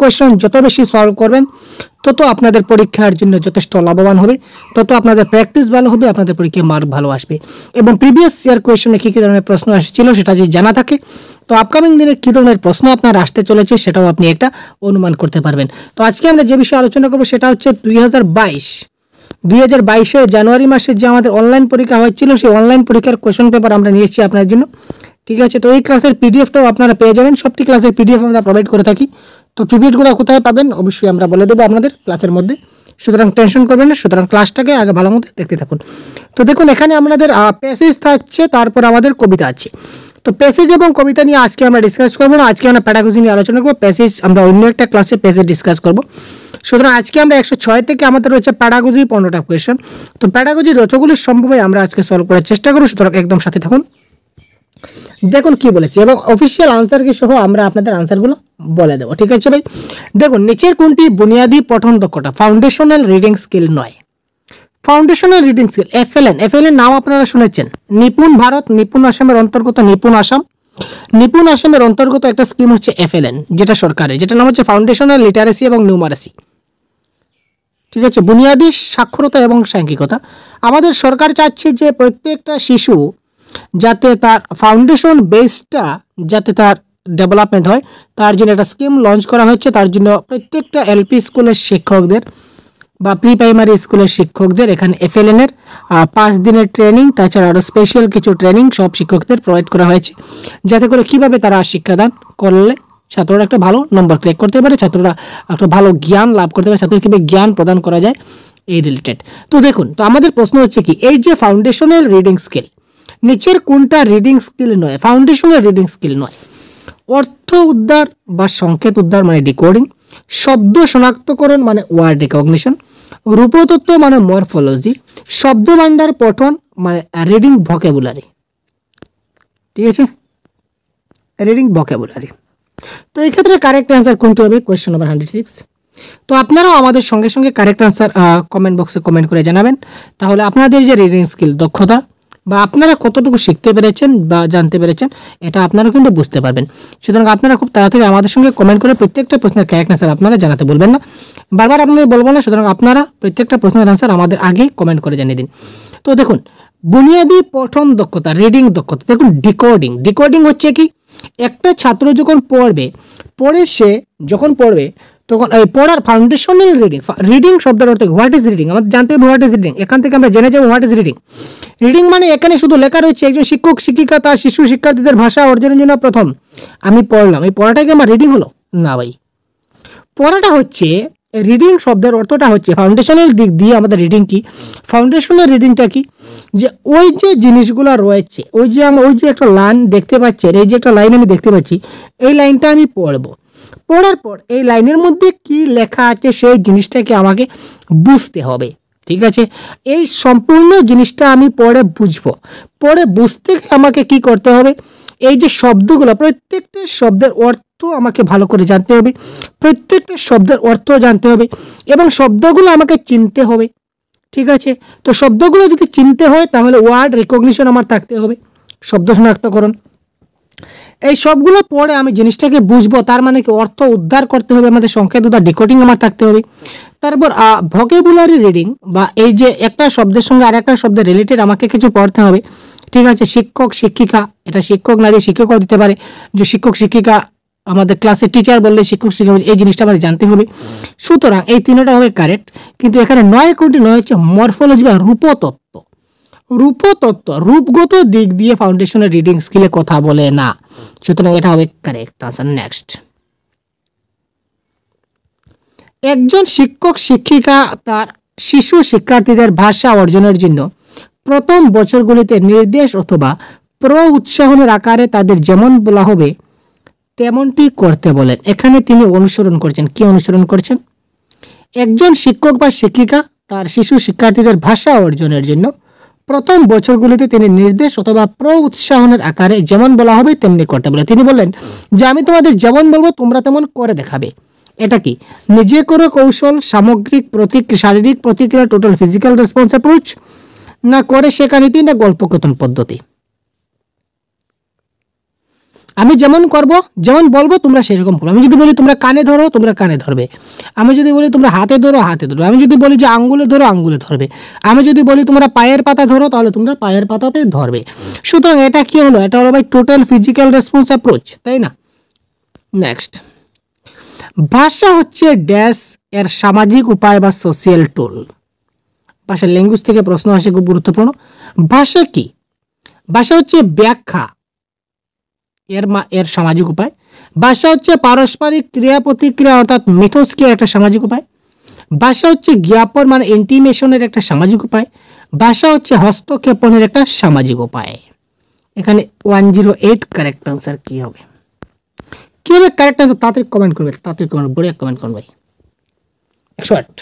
Question যত বেশি solve করবেন তত আপনাদের পরীক্ষার জন্য যথেষ্ট লাভবান হবে, তত আপনাদের প্র্যাকটিস ভালো হবে, আপনাদের পরীক্ষায় মার্ক ভালো আসবে। এবং প্রিভিয়াস ইয়ার কোয়েশ্চনে কী কী ধরনের প্রশ্ন এসেছিল সেটা যদি জানা থাকে, তো আপকামিং দিনে কী ধরনের প্রশ্ন আপনার আসতে চলেছে সেটাও আপনি একটা অনুমান করতে পারবেন। তো আজকে আমরা যে বিষয়ে আলোচনা করবো সেটা হচ্ছে 2022 জানুয়ারি মাসে যে আমাদের অনলাইন পরীক্ষা হয়েছিল, সেই অনলাইন পরীক্ষার কোয়েশ্চন পেপার আমরা নিয়ে এসেছি আপনার জন্য। ঠিক আছে, তো এই ক্লাসের পিডিএফটাও আপনারা পেয়ে যাবেন। সবটি ক্লাসের পিডিএফ আমরা প্রোভাইড করে থাকি। তো পিডিএফগুলো কোথায় পাবেন অবশ্যই আমরা বলে দেবো আপনাদের ক্লাসের মধ্যে, সুতরাং টেনশন করবেন না। সুতরাং ক্লাসটাকে আগে ভালো মতো দেখতে থাকুন। তো দেখুন, এখানে আমাদের প্যাসেজ থাকছে, তারপর আমাদের কবিতা আছে। তো প্যাসেজ এবং কবিতা নিয়ে আজকে আমরা ডিসকাস করবো না, আজকে আমরা প্যাডাগজি নিয়ে আলোচনা করবো। প্যাসেজ আমরা অন্য একটা ক্লাসে প্যাসেজ ডিসকাস করবো। সুতরাং আজকে আমরা 106 থেকে আমাদের রয়েছে প্যাডাগজি 15টা কোয়েশ্চন। তো প্যাডাগজি যতগুলি সম্ভব হয় আমরা আজকে সলভ করার চেষ্টা করবো, সুতরাং একদম সাথে থাকুন। দেখুন কি বলেছে এবং অফিসিয়াল আনসার কি সহ আমরা আপনাদের আনসারগুলো বলে দেবো। ঠিক আছে ভাই, দেখুন নিচের কোনটি বুনিয়াদী পঠন দক্ষতা ফাউন্ডেশনাল রিডিং স্কিল নয়? ফাউন্ডেশনাল রিডিং স্কিল এফএলএন নাম আপনারা শুনেছেন। নিপুণ ভারত, নিপুণ আসামের অন্তর্গত নিপুণ আসাম। নিপুণ আসামের অন্তর্গত একটা স্কিম হচ্ছে এফএলএন, যেটা সরকারের, যেটা নাম হচ্ছে ফাউন্ডেশনাল লিটারেসি এবং নিউমারেসি। ঠিক আছে, বুনিয়াদী সাক্ষরতা এবং সাংখ্যিকতা। আমাদের সরকার চাচ্ছে যে প্রত্যেকটা শিশু যাতে তার ফাউন্ডেশন বেসটা যাতে তার ডেভেলপমেন্ট হয়, তার জন্য একটা স্কিম লঞ্চ করা হচ্ছে। তার জন্য প্রত্যেকটা এলপি স্কুলের শিক্ষকদের বা প্রি প্রাইমারি স্কুলের শিক্ষকদের এখানে এফএলএনের 5 দিনের ট্রেনিং, তাছাড়া আরও স্পেশাল কিছু ট্রেনিং সব শিক্ষকদের প্রোভাইড করা হয়েছে, যাতে করে কীভাবে তারা শিক্ষাদান করলে ছাত্ররা একটা ভালো নম্বর ক্লিক করতে পারে, ছাত্ররা একটা ভালো জ্ঞান লাভ করতে পারে, ছাত্রদের কীভাবে জ্ঞান প্রদান করা যায় এই রিলেটেড। তো দেখুন, তো আমাদের প্রশ্ন হচ্ছে কি, এই যে ফাউন্ডেশনাল রিডিং স্কিল, নিচের কোনটা রিডিং স্কিল নয়? ফাউন্ডেশনাল রিডিং স্কিল নয়। অর্থ উদ্ধার বা সংকেত উদ্ধার মানে ডিকোডিং, শব্দ শনাক্তকরণ মানে ওয়ার্ড রিকগনিশন, রূপতত্ত্ব মানে মরফোলজি, শব্দভাণ্ডার পঠন মানে রিডিং ভোকাবুলারি। ঠিক আছে, রিডিং ভোকাবুলারি। তো এই ক্ষেত্রে কারেক্ট অ্যান্সার কোনটি হবে? Question number 106। তো আপনারাও আমাদের সঙ্গে সঙ্গে কারেক্ট অ্যান্সার কমেন্ট বক্সে কমেন্ট করে জানাবেন, তাহলে আপনাদের যে রিডিং স্কিল দক্ষতা বা আপনারা কতটুকু শিখতে পেরেছেন বা জানতে পেরেছেন এটা আপনারা কিন্তু বুঝতে পারবেন। সুতরাং আপনারা খুব তাড়াতাড়ি আমাদের সঙ্গে কমেন্ট করে প্রত্যেকটা প্রশ্নের কারেক্ট অ্যান্সার আপনারা জানাতে বলবেন না, বারবার আপনাদের বলবো না। সুতরাং আপনারা প্রত্যেকটা প্রশ্নের অ্যান্সার আমাদের আগে কমেন্ট করে জানিয়ে দিন। তো দেখুন, বুনিয়াদী পঠন দক্ষতা রিডিং দক্ষতা, দেখুন ডিকোডিং হচ্ছে কি, একটা ছাত্র যখন সে যখন পড়বে তখন এই পড়ার ফাউন্ডেশনাল রিডিং শব্দের অর্থ হোয়াট ইজ রিডিং, আমাদের জানতে হবে হোয়াট ইজ রিডিং। এখান থেকে আমরা জেনে যাবো হোয়াট ইজ রিডিং মানে এখানে শুধু লেখা রয়েছে একজন শিক্ষক শিক্ষিকা তার শিশু শিক্ষার্থীদের ভাষা অর্জনের জন্য প্রথম আমি পড়লাম, এই পড়াটাকে আমার রিডিং হলো না ভাই। পড়াটা হচ্ছে রিডিং শব্দের অর্থটা হচ্ছে ফাউন্ডেশনাল দিক দিয়ে আমাদের রিডিং কি, ফাউন্ডেশনাল রিডিংটা কি, যে ওই যে জিনিসগুলো রয়েছে, ওই যে একটা লাইন দেখতে পাচ্ছি, এই যে একটা লাইন আমি দেখতে পাচ্ছি, এই লাইনটা আমি পড়বো, পড়ার পর এই লাইনের মধ্যে কি লেখা আছে সেই জিনিসটাকে আমাকে বুঝতে হবে। ঠিক আছে, এই সম্পূর্ণ জিনিসটা আমি পড়ে বুঝবো, পড়ে বুঝতে আমাকে কি করতে হবে, এই যে শব্দগুলো প্রত্যেকটা শব্দের অর্থ আমাকে ভালো করে জানতে হবে, প্রত্যেকটা শব্দের অর্থ জানতে হবে এবং শব্দগুলো আমাকে চিনতে হবে। ঠিক আছে, তো শব্দগুলো যদি চিনতে হয় তাহলে ওয়ার্ড রিকগনিশন আমার থাকতে হবে, শব্দ শনাক্তকরণ, এই সবগুলো পড়ে আমি জিনিসটাকে বুঝবো, তার মানে কি অর্থ উদ্ধার করতে হবে, আমাদের সংকেত উদ্ধার ডিকোডিং আমার থাকতে হবে। তারপর ভোকাবুলারি রিডিং বা এই যে একটা শব্দের সঙ্গে আর একটা শব্দের রিলেটেড আমাকে কিছু পড়তে হবে। ঠিক আছে, শিক্ষক শিক্ষিকা, এটা শিক্ষক নারী শিক্ষকও দিতে পারে, যে শিক্ষক শিক্ষিকা আমাদের ক্লাসের টিচার বললে শিক্ষক শিক্ষিকা, এই জিনিসটা আমাদের জানতে হবে। সুতরাং এই তিনটা হবে কারেক্ট, কিন্তু এখানে 9 কোনটি নয় হচ্ছে মরফোলজি বা রূপতত্ত্ব। রূপগত দিক দিয়ে ফাউন্ডেশনাল রিডিং স্কিলে কথা বলে না, সুতরাং এটা হবে কারেক্ট আনসার। নেক্সট, একজন শিক্ষক শিক্ষিকা তার শিশু শিক্ষার্থীদের ভাষা অর্জনের জন্য প্রথম বছরগুলিতে নির্দেশ অথবা উৎসাহনের আকারে তাদের যেমন বলা হবে তেমনটি করতে বলেন। এখানে তিনি অনুসরণ করছেন, কি অনুসরণ করছেন? একজন শিক্ষক বা শিক্ষিকা তার শিশু শিক্ষার্থীদের ভাষা অর্জনের জন্য প্রথম বছরগুলিতে তিনি নির্দেশ অথবা উৎসাহনের আকারে যেমন বলা হবে তেমনি করতে বলে। তিনি বললেন যে আমি তোমাদের যেমন বলবো তোমরা তেমন করে দেখাবে। এটা কি নিজে করো কৌশল, সামগ্রিক শারীরিক প্রতিক্রিয়া, টোটাল ফিজিক্যাল রেসপন্স অ্যাপ্রোচ, না করে শেখা নীতি, না গল্পকথন পদ্ধতি? আমি যেমন করব, যেমন বলবো তোমরা সেরকম করবে। আমি যদি বলি তোমরা কানে ধরো, তোমরা কানে ধরবে। আমি যদি বলি তোমরা হাতে ধরো, হাতে ধরবে। আমি যদি বলি যে আঙ্গুলে ধরো, আঙ্গুলে ধরবে। আমি যদি বলি তোমরা পায়ের পাতা ধরো, তাহলে তোমরা পায়ের পাতাতে ধরবে। সুতরাং এটা কি হলো? এটা হলো ভাই টোটাল ফিজিক্যাল রেসপন্স অ্যাপ্রোচ, তাই না? নেক্সট, ভাষা হচ্ছে ড্যাশ এর সামাজিক উপায় বা সোশিয়াল টুল। ভাষা ল্যাঙ্গুয়েজ থেকে প্রশ্ন আসে, খুব গুরুত্বপূর্ণ। ভাষা কি? ভাষা হচ্ছে ব্যাখ্যা এর সামাজিক উপায়। ভাষা হচ্ছে পারস্পরিক ক্রিয়া প্রতিক্রিয়া অর্থাৎ মিথস্ক্রিয়ার একটা সামাজিক উপায়। ভাষা হচ্ছে জ্ঞাপন মানে ইন্টিমেশনের একটা সামাজিক উপায়। ভাষা হচ্ছে হস্তক্ষেপণের একটা সামাজিক উপায়। এখানে 108 কারেক্ট আনসার কি হবে? কি হবে কারেক্ট আনসার? তাড়াতাড়ি কমেন্ট করবে, তাড়াতাড়ি কমেন্ট, বড়িয়া কমেন্ট করুন ভাই। 108।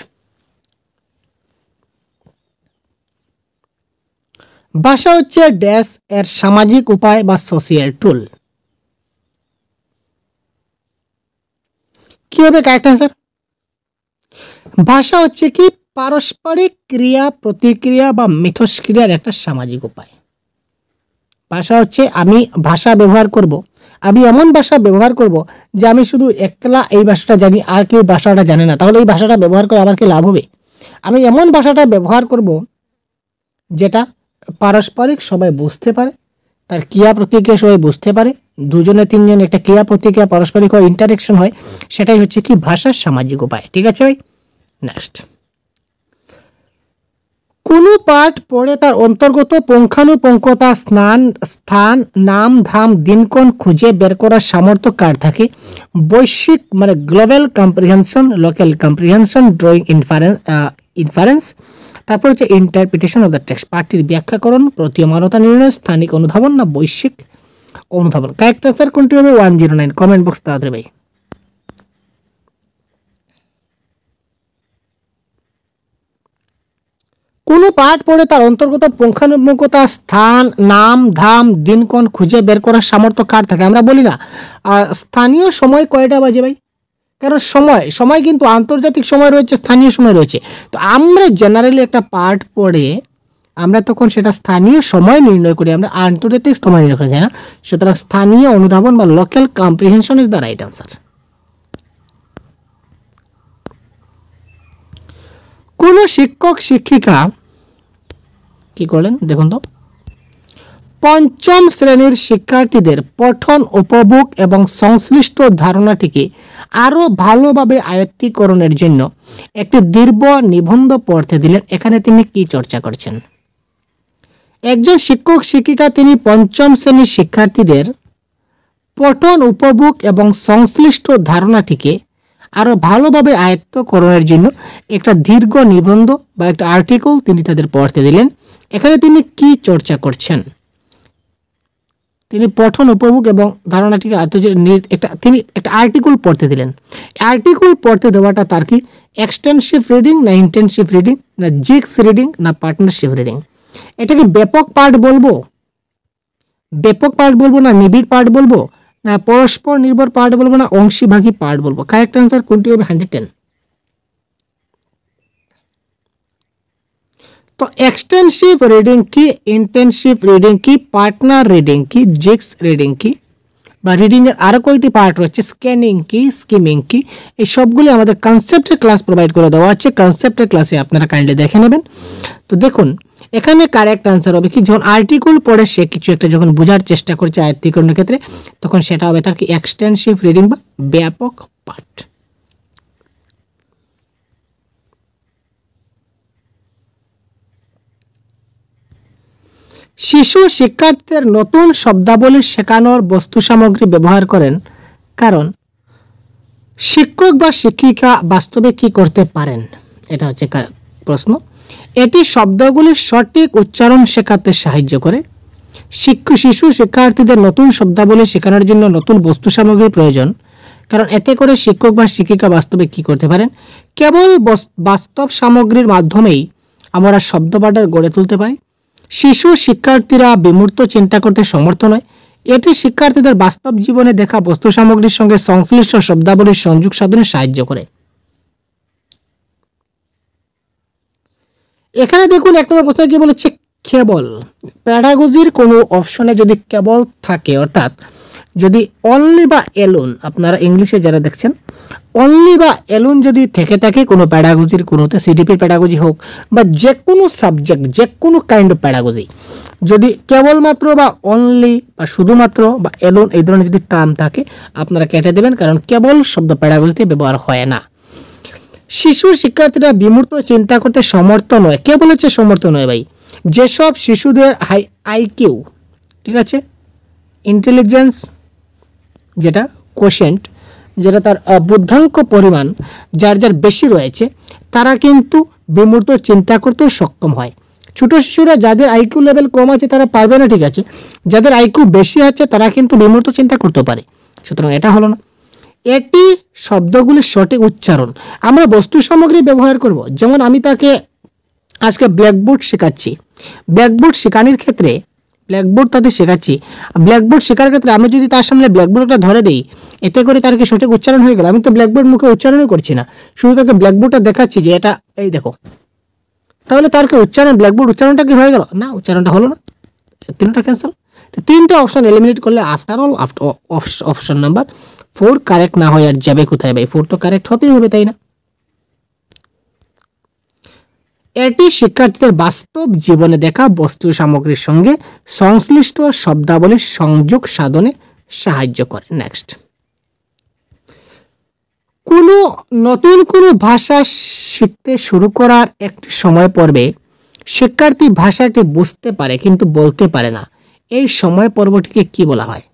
ভাষা হচ্ছে ড্যাশ এর সামাজিক উপায় বা সোশিয়াল টুল। কি হবে কারেক্ট আনসার? ভাষা হচ্ছে কি পারস্পরিক ক্রিয়া প্রতিক্রিয়া বা মিথস্ক্রিয়ার একটা সামাজিক উপায়। ভাষা হচ্ছে আমি ভাষা ব্যবহার করব, আমি এমন ভাষা ব্যবহার করব যে আমি শুধু একলা এই ভাষাটা জানি, আর কেউ ভাষাটা জানে না, তাহলে এই ভাষাটা ব্যবহার করে আমার কি লাভ হবে? আমি এমন ভাষাটা ব্যবহার করব যেটা পারস্পরিক সবাই বুঝতে পারে, তার ক্রিয়া প্রতিক্রিয়া সবাই বুঝতে পারে, দুজনে তিনজন একটা ক্রিয়া প্রতিক্রিয়া পারস্পরিক হয়, ইন্টারেকশন হয়, সেটাই হচ্ছে কি ভাষার সামাজিক উপায়। ঠিক আছে ভাই? নেক্সট, কোনো পাঠ পড়ে তার অন্তর্গত পুঙ্খানুপুঙ্খতা স্থান নাম ধাম দিনক্ষণ খুঁজে বের করার সামর্থ্য কার থাকে? বৈশ্বিক মানে global comprehension, local comprehension, drawing inference, তারপর হচ্ছে ইন্টারপ্রিটেশন অফ দ্য টেক্সট। পাঠটির ব্যাখ্যাকরণ, প্রতীয়মানতা নির্ণয়, স্থানিক অনুধাবন না বৈশ্বিক অনুধাবন। কারেক্ট আনসার কোনটি হবে? 109। কমেন্ট বক্স তাড়াতাড়ি ভাই। কোনো পাঠ পড়ে তার অন্তর্গত পুঙ্খানুপুঙ্খতা স্থান নাম ধাম দিনক্ষণ খুঁজে বের করার সামর্থ্য কার থাকে? আমরা বলি না স্থানীয় সময় কয়টা বাজে ভাই? কারণ সময় কিন্তু আন্তর্জাতিক সময় রয়েছে, স্থানীয় সময় রয়েছে। তো আমরা জেনারেলি একটা পাঠ পড়ে আমরা তখন সেটা স্থানীয় সময় নির্ণয় করি, আমরা আন্তর্জাতিক সময় নির্ণয় করি, তাই না? সুতরাং স্থানীয় অনুধাবন বা local comprehension is the right answer. কোনো শিক্ষক শিক্ষিকা কি করলেন দেখুন তো, পঞ্চম শ্রেণীর শিক্ষার্থীদের পঠন উপভোগ এবং সংশ্লিষ্ট ধারণাটিকে আরও ভালোভাবে আয়ত্তীকরণের জন্য একটি দীর্ঘ নিবন্ধ পড়তে দিলেন। এখানে তিনি কি চর্চা করছেন? একজন শিক্ষক শিক্ষিকা তিনি পঞ্চম শ্রেণীর শিক্ষার্থীদের পঠন উপভোগ এবং সংশ্লিষ্ট ধারণাটিকে আরও ভালোভাবে আয়ত্তকরণের জন্য একটা দীর্ঘ নিবন্ধ বা একটা আর্টিকেল তিনি তাদের পড়তে দিলেন। এখানে তিনি কি চর্চা করছেন? তিনি পঠন উপভোগ এবং ধারণাটিকে তিনি একটা আর্টিকেল পড়তে দিলেন। আর্টিকেল পড়তে দেওয়াটা তার কি এক্সটেন্সিভ রিডিং না ইন্টেন্সিভ রিডিং না জিক্স রিডিং না পার্টনারশিপ রিডিং? এটাকে ব্যাপক পাঠ বলবো, না নিবিড় পাঠ বলবো, না পরস্পর নির্ভর পাঠ বলবো, না অংশীভাগী পাঠ বলবো? কারেক্ট আনসার কোনটি হবে? 110। तो एक्सटेंसिव रीडिंग की, इंटेंसिव रीडिंग की, पार्टनर रीडिंग की, जिक्स रीडिंग की বা রিডিং এর আরো কয়টি পার্ট রয়েছে, স্ক্যানিং কি, স্কিমিং কি, এই সবগুলো আমাদের কনসেপ্টের ক্লাস প্রোভাইড করে দেওয়া আছে। কনসেপ্টের ক্লাসে আপনারা কাইন্ডলি দেখে নেবেন। তো দেখুন এখানে কারেক্ট আনসার হবে কি, যখন আর্টিকেল পড়ে সে কিছু একটা যখন বোঝার চেষ্টা করছে আয়ত্তীকরণের ক্ষেত্রে, তখন সেটা হবে তার কি এক্সটেন্সিভ রিডিং বা ব্যাপক পাঠ। শিশু শিক্ষার্থীদের নতুন শব্দাবলী শেখানোর বস্তু সামগ্রী ব্যবহার করেন কারণ শিক্ষক বা শিক্ষিকা বাস্তবে কি করতে পারেন? এটা হচ্ছে প্রশ্ন। এটি শব্দগুলির সঠিক উচ্চারণ শেখাতে সাহায্য করে। শিশু শিক্ষার্থীদের নতুন শব্দাবলী শেখানোর জন্য নতুন বস্তু সামগ্রীর প্রয়োজন, কারণ এতে করে শিক্ষক বা শিক্ষিকা বাস্তবে কি করতে পারেন? কেবল বাস্তব সামগ্রীর মাধ্যমেই আমরা শব্দভাণ্ডার গড়ে তুলতে পারি। শিশু শিক্ষার্থীরা বিমূর্ত চিন্তা করতে সমর্থ নয়। এটি শিক্ষার্থীদের বাস্তব জীবনে দেখা বস্তু সামগ্রীর সঙ্গে সংশ্লিষ্ট শব্দাবলীর সংযোগ সাধনে সাহায্য করে। এখানে দেখুন এক নম্বর প্রশ্ন কি বলেছে, কেবল। প্যাডাগজির কোনো অপশনে যদি কেবল থাকে, অর্থাৎ যদি অনলি বা এলোন, আপনারা ইংলিশে যারা দেখছেন, অনলি বা এলোন যদি থেকে থাকে কোনো প্যাডাগজির কোনোতে, সিডিপি প্যাডাগজি হোক বা যে কোনো সাবজেক্ট, যে কোনো কাইন্ড অফ প্যাডাগজি, যদি কেবলমাত্র বা অনলি বা শুধুমাত্র বা এলোন এই ধরনের যদি টার্ম থাকে আপনারা কেটে দেবেন, কারণ কেবল শব্দ প্যাডাগজিতে ব্যবহার হয় না। শিশু শিক্ষার্থীরা বিমূর্ত চিন্তা করতে সমর্থ নয়। কে বলেছে সমর্থ নয় ভাই? যেসব শিশুদের আইকিউ, ঠিক আছে, ইন্টেলিজেন্স যেটা কোশেন্ট, যেটা তার বুদ্ধাঙ্ক পরিমাণ যার যার বেশি রয়েছে, তারা কিন্তু বিমূর্ত চিন্তা করতে সক্ষম হয়। ছোট শিশুরা যাদের আইকিউ লেভেল কম আছে তারা পারবে না, ঠিক আছে, যাদের আইকিউ বেশি আছে তারা কিন্তু বিমূর্ত চিন্তা করতে পারে। সুতরাং এটা হলো না। এটি শব্দগুলির সঠিক উচ্চারণ। আমরা বস্তু সামগ্রী ব্যবহার করব, যেমন আমি তাকে আজকে ব্ল্যাকবোর্ড শেখাচ্ছি, ব্ল্যাকবোর্ড শেখানোর ক্ষেত্রে ব্ল্যাকবোর্ড তাদের শেখাচ্ছি, ব্ল্যাকবোর্ড শেখার ক্ষেত্রে আমি যদি তার সামনে ব্ল্যাকবোর্ডটা ধরে দিই, এতে করে তার কি সঠিক উচ্চারণ হয়ে গেল? আমি তো ব্ল্যাকবোর্ড মুখে উচ্চারণই করছি না, শুধু তাকে ব্ল্যাকবোর্ডটা দেখাচ্ছি যে এটা এই দেখো, তাহলে তার কি উচ্চারণ, ব্ল্যাকবোর্ড উচ্চারণটা কি হয়ে গেল? না, উচ্চারণটা হলো না, তিনটা ক্যান্সেল। তিনটে অপশন এলিমিনেট করলে after all option number 4 correct না হয় আর যাবে কোথায় ভাই? 4 তো কারেক্ট হতেই হবে, তাই না? এটি শিক্ষার্থীদের বাস্তব জীবনে দেখা বস্তু সামগ্রীর সঙ্গে সংশ্লিষ্ট শব্দাবলীর সংযোগ সাধনে সাহায্য করে। নেক্সট, কোনো নতুন কোনো ভাষা শিখতে শুরু করার একটি সময় পর্বে শিক্ষার্থী ভাষাটি বুঝতে পারে কিন্তু বলতে পারে না, এই সময় পর্বটিকে কি বলা হয়?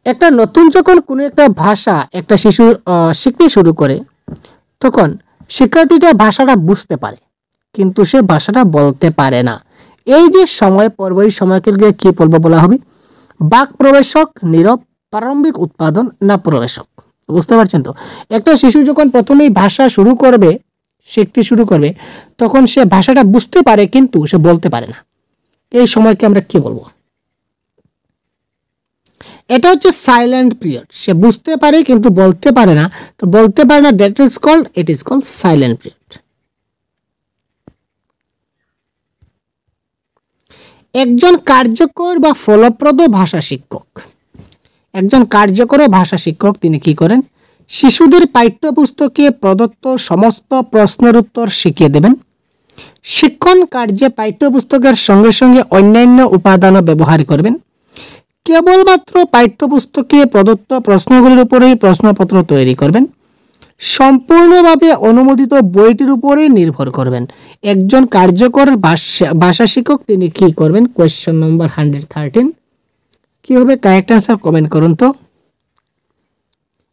একটা নতুন যখন কোনো একটা ভাষা একটা শিশু শিখতে শুরু করে, তখন শিক্ষার্থীটা ভাষাটা বুঝতে পারে কিন্তু সে ভাষাটা বলতে পারে না, এই যে সময় পর্ব, এই সময়কে কি পর্ব বলা হবে? বাক প্রবেশক, নীরব, প্রারম্ভিক উৎপাদন না প্রবেশক? বুঝতে পারছেন তো? একটা শিশু যখন প্রথমেই ভাষা শুরু করবে, শিখতে শুরু করবে, তখন সে ভাষাটা বুঝতে পারে কিন্তু সে বলতে পারে না, এই সময়কে আমরা কি বলবো? এটা হচ্ছে সাইলেন্ট পিরিয়ড। সে বুঝতে পারে কিন্তু বলতে পারে না, তো বলতে পারে না, that is called, it is called silent period. একজন কার্যকর বা ফলপ্রদ ভাষা শিক্ষক, একজন কার্যকর ভাষা শিক্ষক তিনি কি করেন? শিশুদের পাঠ্যপুস্তকে প্রদত্ত সমস্ত প্রশ্নের উত্তর শিখিয়ে দেবেন। শিক্ষণ কার্যে পাঠ্যপুস্তকের সঙ্গে সঙ্গে অন্যান্য উপাদানও ব্যবহার করবেন। কেবলমাত্র পাঠ্যপুস্তকে প্রদত্ত প্রশ্নগুলির উপরেই প্রশ্নপত্র তৈরি করবেন। সম্পূর্ণভাবে অনুমোদিত বইটির উপরেই নির্ভর করবেন। একজন কার্যকর ভাষা শিক্ষক তিনি কি করবেন? কোয়েশ্চেন নম্বর 113 কি হবে? কারেক্ট আনসার কমেন্ট করুন তো।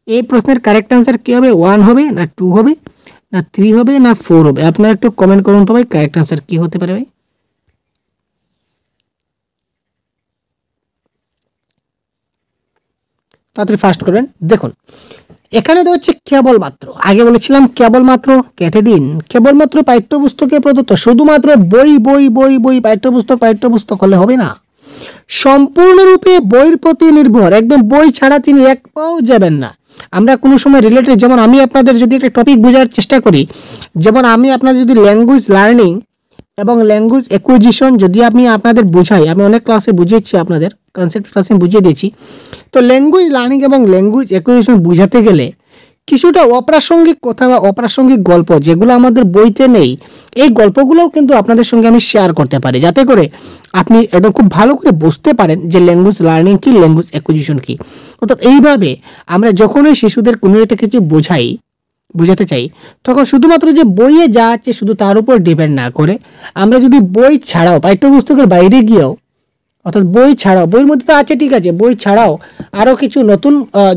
এই প্রশ্নের কারেক্ট আনসার কি হবে? 1 হবে না 2 হবে না 3 হবে না 4 হবে? আপনারা একটু কমেন্ট করুন তো ভাই, কারেক্ট আনসার কি হতে পারে ভাই? তাড়াতাড়ি ফাস্ট করবেন। দেখুন এখানে তো হচ্ছে কেবলমাত্র, আগে বলেছিলাম কেবলমাত্র কেটে দিন, কেবলমাত্র পাঠ্যপুস্তকে প্রদত্ত, শুধুমাত্র বই বই বই বই পাঠ্যপুস্তক হলে হবে না, সম্পূর্ণরূপে বইয়ের প্রতি নির্ভর, একদম বই ছাড়া তিনি এক পাও যাবেন না। আমরা কোনো সময় রিলেটেড, যেমন আমি আপনাদের যদি একটা টপিক বোঝার চেষ্টা করি, যেমন আমি আপনাদের যদি ল্যাঙ্গুয়েজ লার্নিং এবং ল্যাঙ্গুয়েজ অ্যাকুইজিশন যদি আমি আপনাদের বুঝাই, আমি অনেক ক্লাসে বুঝিয়েছি, আপনাদের কনসেপ্ট ক্লাসে বুঝিয়ে দিয়েছি, তো ল্যাঙ্গুয়েজ লার্নিং এবং ল্যাঙ্গুয়েজ অ্যাকুইজিশন বুঝাতে গেলে কিছুটা অপ্রাসঙ্গিক কথা বা অপ্রাসঙ্গিক গল্প যেগুলো আমাদের বইতে নেই, এই গল্পগুলোও কিন্তু আপনাদের সঙ্গে আমি শেয়ার করতে পারি, যাতে করে আপনি একদম খুব ভালো করে বুঝতে পারেন যে ল্যাঙ্গুয়েজ লার্নিং কি, ল্যাঙ্গুয়েজ অ্যাকুইজিশন কি। অর্থাৎ এইভাবে আমরা যখনই শিশুদের কোনো একটা কিছু বোঝাতে চাই, তখন শুধুমাত্র যে বইয়ে যা আছে শুধু তার উপর ডিপেন্ড না করে আমরা যদি বই ছাড়াও পাঠ্যপুস্তকের বাইরে গিয়েও, অর্থাৎ বই ছাড়াও, বইয়ের মধ্যে তো আছে ঠিক আছে, বই ছাড়াও আরও কিছু নতুন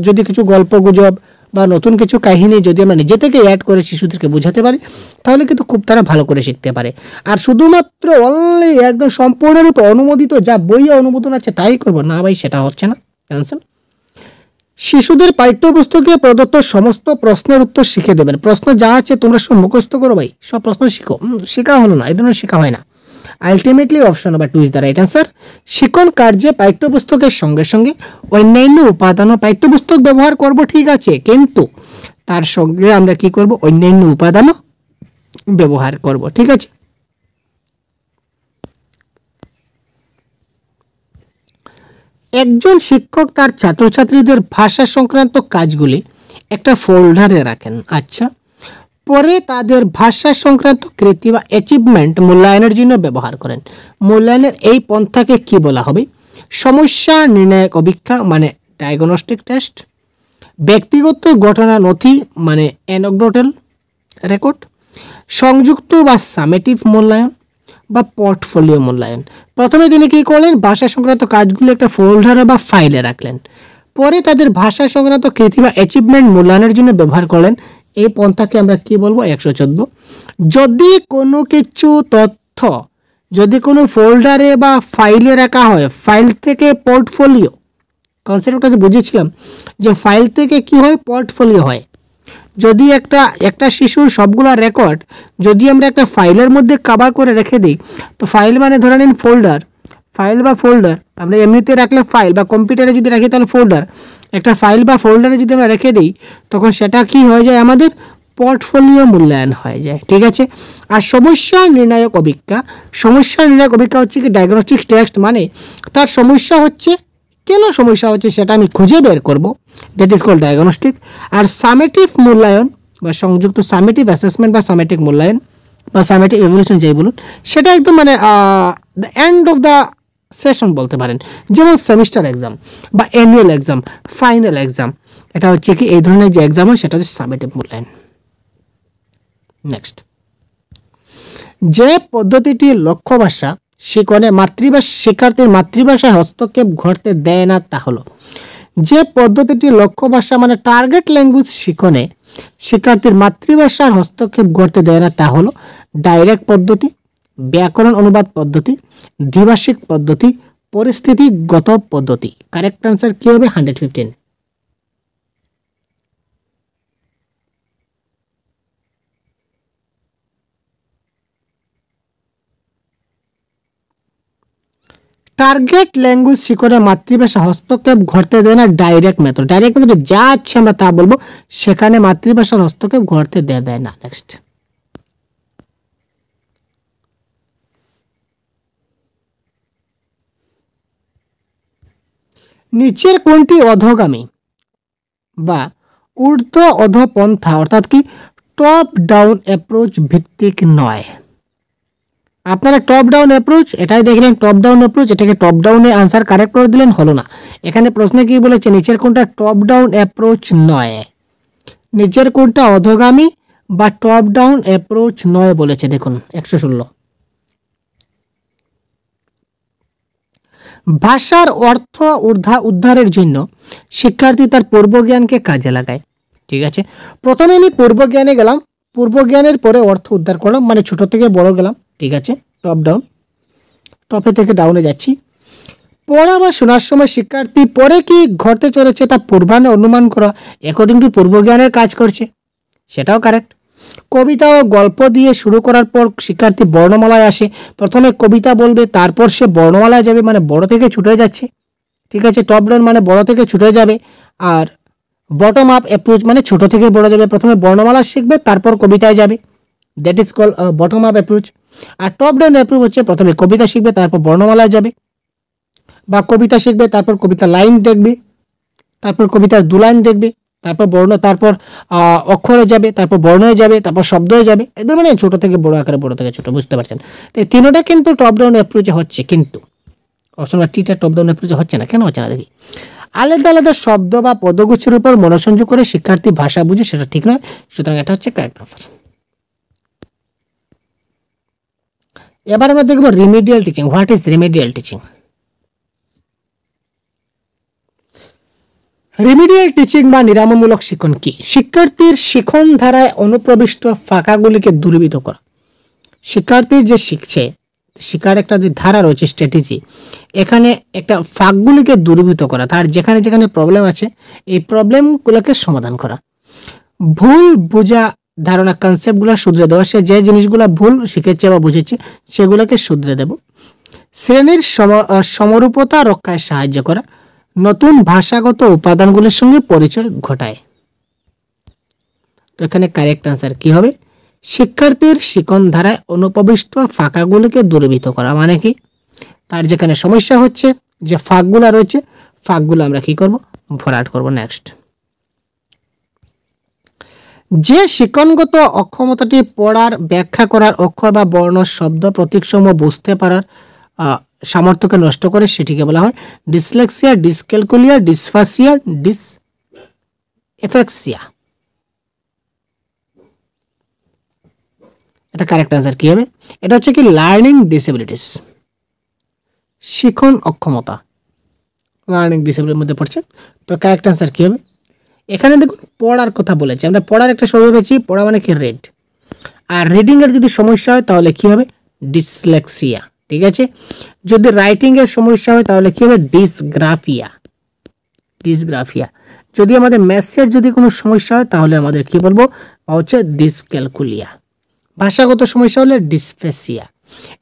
যদি কিছু গল্প গুজব বা নতুন কিছু কাহিনী যদি আমরা নিজে থেকে অ্যাড করে শিশুদেরকে বোঝাতে পারি, তাহলে কিন্তু খুব তারা ভালো করে শিখতে পারে। আর শুধুমাত্র অনলি একদম সম্পূর্ণরূপে অনুমোদিত যা বইয়ে অনুমোদন আছে তাই করবো না ভাই, সেটা হচ্ছে না, ক্যান্সেল। শিশুদের পাঠ্যপুস্তকে প্রদত্ত সমস্ত প্রশ্নের উত্তর শিখে দেবেন। প্রশ্ন যা আছে তোমরা সব মুখস্থ করো ভাই, সব প্রশ্ন শিখো। শেখা হলো না, এই ধরনের শেখা হয় না। Ultimately option number 2 is the right answer. শিক্ষণ কার্যে পাঠ্যপুস্তকের সঙ্গে সঙ্গে অন্যান্য উপাদানও, পাঠ্যপুস্তক ব্যবহার করব ঠিক আছে, কিন্তু তার সঙ্গে আমরা কি করব? অন্যান্য উপাদানও ব্যবহার করব, ঠিক আছে। একজন শিক্ষক তার ছাত্রছাত্রীদের ভাষা সংক্রান্ত কাজগুলি একটা ফোল্ডারে রাখেন। আচ্ছা, পরে তাদের ভাষা সংক্রান্ত কৃতি বা অ্যাচিভমেন্ট মূল্যায়নের জন্য ব্যবহার করেন। মূল্যায়নের এই পন্থাকে কি বলা হবে? সমস্যা নির্ণায়ক অভিক্ষা মানে ডায়াগনস্টিক টেস্ট, ব্যক্তিগত ঘটনা নথি মানে অ্যানেকডোটাল রেকর্ড, সংযুক্ত বা সামেটিভ মূল্যায়ন বা পোর্টফোলিও মূল্যায়ন। প্রথমে তিনি কী করলেন? ভাষা সংক্রান্ত কাজগুলো একটা ফোল্ডারে বা ফাইলে রাখলেন, পরে তাদের ভাষা সংক্রান্ত কৃতি বা অ্যাচিভমেন্ট মূল্যায়নের জন্য ব্যবহার করলেন। এই পন্থাকে আমরা কি বলবো? 114। যদি কোনো কিছু তথ্য যদি কোনো ফোল্ডারে বা ফাইলে রাখা হয়, ফাইল থেকে পোর্টফোলিও, কনসেপ্টটা যে বুঝেছিলাম যে ফাইল থেকে কি হয়? পোর্টফোলিও হয়। যদি একটা শিশুর সবগুলো রেকর্ড যদি আমরা একটা ফাইলের মধ্যে কভার করে রেখে দিই, তো ফাইল মানে ধরে নিন ফোল্ডার, ফাইল বা ফোল্ডার আমরা এমনিতে রাখলে ফাইল, বা কম্পিউটারে যদি রাখি তাহলে ফোল্ডার, একটা ফাইল বা ফোল্ডারে যদি আমরা রেখে দিই তখন সেটা কি হয়ে যায়? আমাদের পোর্টফোলিও মূল্যায়ন হয়ে যায়। ঠিক আছে। আর সমস্যা নির্ণায়ক অভিক্ষা, সমস্যা নির্ণায়ক অভিক্ষা হচ্ছে কি ডায়াগনস্টিক টেস্ট, মানে তার সমস্যা হচ্ছে, কেন সমস্যা হচ্ছে সেটা আমি খুঁজে বের করব, দ্যাট ইজ কল্ড ডায়াগনস্টিক। আর সামেটিভ মূল্যায়ন বা সংযুক্ত সামেটিভ অ্যাসেসমেন্ট বা সামেটিক মূল্যায়ন বা সামেটিক এভ্যালুয়েশন যাই বলুন, সেটা একদম মানে the end of the session বলতে পারেন। যেমন সেমিস্টার এক্সাম বা অ্যানুয়াল এক্সাম, ফাইনাল এক্সাম, এটা হচ্ছে কি এই ধরনের যে এক্সাম হয় সেটা হচ্ছে সামেটিভ মূল্যায়ন। নেক্সট, যে পদ্ধতিটি লক্ষ্য ভাষা শিখনে শিক্ষার্থীর মাতৃভাষায় হস্তক্ষেপ ঘটতে দেয় না তা হলো, যে পদ্ধতিটি লক্ষ্য ভাষা মানে টার্গেট ল্যাঙ্গুয়েজ শিখনে শিক্ষার্থীর মাতৃভাষার হস্তক্ষেপ ঘটতে দেয় না তা হলো ডাইরেক্ট পদ্ধতি, ব্যাকরণ অনুবাদ পদ্ধতি, দ্বিভাষিক পদ্ধতি, পরিস্থিতিগত পদ্ধতি। কারেক্ট আনসার কি হবে? 115। টার্গেট ল্যাঙ্গুয়েজ শিখনে মাতৃভাষা হস্তক্ষেপ ঘটতে দেয় না ডাইরেক্ট মেথড। ডাইরেক্ট মেথডে যা আছে আমরা তা বলবো, সেখানে মাতৃভাষার হস্তক্ষেপ ঘটতে দেবে না। নেক্সট, নিচের কোনটি অধোগামী বা ঊর্ধ্ব অধপন্থা অর্থাৎ কি টপ ডাউন অ্যাপ্রোচ ভিত্তিক নয়? আপনারা টপ ডাউন অ্যাপ্রোচ এটাই দেখলেন, টপ ডাউন অ্যাপ্রোচ, এটাকে টপ ডাউনে আনসার কারেক্ট করে দিলেন, হলো না। এখানে প্রশ্নে কি বলেছে? নিচের কোনটা টপ ডাউন অ্যাপ্রোচ নয়, নিচের কোনটা অধোগামী বা টপ ডাউন অ্যাপ্রোচ নয় বলেছে। দেখুন 116, ভাষার অর্থ উদ্ধারের জন্য শিক্ষার্থী তার পূর্বজ্ঞানকে কাজে লাগায়। ঠিক আছে, প্রথমে আমি পূর্বজ্ঞানে গেলাম, পূর্বজ্ঞানের পরে অর্থ উদ্ধার করলাম, মানে ছোট থেকে বড় গেলাম। ঠিক আছে, টপ ডাউন, টপে থেকে ডাউনে যাচ্ছি। পড়া বা শোনার সময় শিক্ষার্থী পরে কি ঘটতে চলেছে তা পূর্বান্নে অনুমান করা অ্যাকর্ডিং টু পূর্বজ্ঞানের কাজ করছে, সেটাও কারেক্ট। কবিতা ও গল্প দিয়ে শুরু করার পর শিক্ষার্থী বর্ণমালায় আসে, প্রথমে কবিতা বলবে তারপর সে বর্ণমালায় যাবে, মানে বড় থেকে ছুটে যাচ্ছে। ঠিক আছে, টপ ডাউন মানে বড় থেকে ছুটে যাবে, আর বটম আপ অ্যাপ্রোচ মানে ছোট থেকে বড় যাবে, প্রথমে বর্ণমালা শিখবে তারপর কবিতায় যাবে, that is call bottom up approach. আর টপ ডাউন অ্যাপ্রোচ হচ্ছে প্রথমে কবিতা শিখবে তারপর বর্ণমালায় যাবে, বা কবিতা শিখবে তারপর কবিতা লাইন দেখবে, তারপর কবিতার দু লাইন দেখবে, তারপর তারপর অক্ষরে যাবে, তারপর বর্ণে যাবে, তারপর শব্দে যাবে, এদের মানে ছোট থেকে বড় আকারে, বড় থেকে ছোট, বুঝতে পারছেন? তো এই তিনটা কিন্তু টপ ডাউন অ্যাপ্রোচে হচ্ছে, কিন্তু অপশন টিটা টপ ডাউন অ্যাপ্রোচে হচ্ছে না। কেন হচ্ছে না দেখি। আলাদা আলাদা শব্দ বা পদগুচ্ছের উপর মনোসংযোগ করে শিক্ষার্থী ভাষা বুঝে, সেটা ঠিক নয়, সুতরাং এটা হচ্ছে কারেক্ট আনসার। এবার আমরা দেখব remedial teaching. What is remedial teaching? Remedial teaching বা নিরাময়মূলক শিক্ষণ কি? শিক্ষার্থীর শিখন ধারায় অনুপ্রবিষ্ট ফাঁকাগুলিকে দূরীভূত করা। শিক্ষার্থীর যে শিখছে, শিক্ষার একটা যে ধারা রয়েছে, স্ট্র্যাটেজি, এখানে একটা ফাঁকগুলিকে দূরীভূত করা, তার যেখানে যেখানে প্রবলেম আছে এই প্রবলেমগুলোকে সমাধান করা, ভুল বোঝা ধারণা কনসেপ্টগুলো শুধরে দেওয়া, সে যে জিনিসগুলো ভুল শিখেছে বা বুঝেছে সেগুলোকে শুধরে দেব, শ্রেণীর সমরূপতা রক্ষায় সাহায্য করা, নতুন ভাষাগত উপাদানগুলির সঙ্গে পরিচয় ঘটায়। তো এখানে কারেক্ট আনসার কি হবে? শিক্ষার্থীর শিখন ধারায় অনুপ্রবিষ্ট ফাঁকাগুলিকে দূরীভূত করা, মানে কি তার যেখানে সমস্যা হচ্ছে, যে ফাঁকগুলো রয়েছে ফাঁকগুলো আমরা কি করব ভরাট করব। নেক্সট, যে শিক্ষণগত অক্ষমতাটি পড়ার, ব্যাখ্যা করার, অক্ষর বা বর্ণ, শব্দ, প্রতীকসমূহ বুঝতে পারার সামর্থ্যকে নষ্ট করে সেটিকে বলা হয় ডিসলেক্সিয়া, ডিসক্যালকুলিয়া, ডিসফাসিয়া, ডিসএফেক্সিয়া। এটা কারেক্ট আনসার কি হবে? এটা হচ্ছে কি লার্নিং ডিসেবিলিটিস, শিখন অক্ষমতা, লার্নিং ডিসেবিলিটির মধ্যে পড়ছে। তো কারেক্ট আনসার কি হবে? এখানে দেখুন পড়ার কথা বলেছে, আমরা পড়ার একটা শব্দ পেয়েছি, পড়া মানে কি রেড, আর রিডিং এর যদি সমস্যা হয় তাহলে কি হবে ডিসলেক্সিয়া, ঠিক আছে। যদি রাইটিং এর সমস্যা হয় তাহলে কি হবে ডিসগ্রাফিয়া, ডিসগ্রাফিয়া। যদি আমাদের ম্যাথসের যদি কোনো সমস্যা হয় তাহলে আমাদের কি বলবো হচ্ছে ডিসক্যালকুলিয়া। ভাষাগত সমস্যা হলে ডিসফেসিয়া।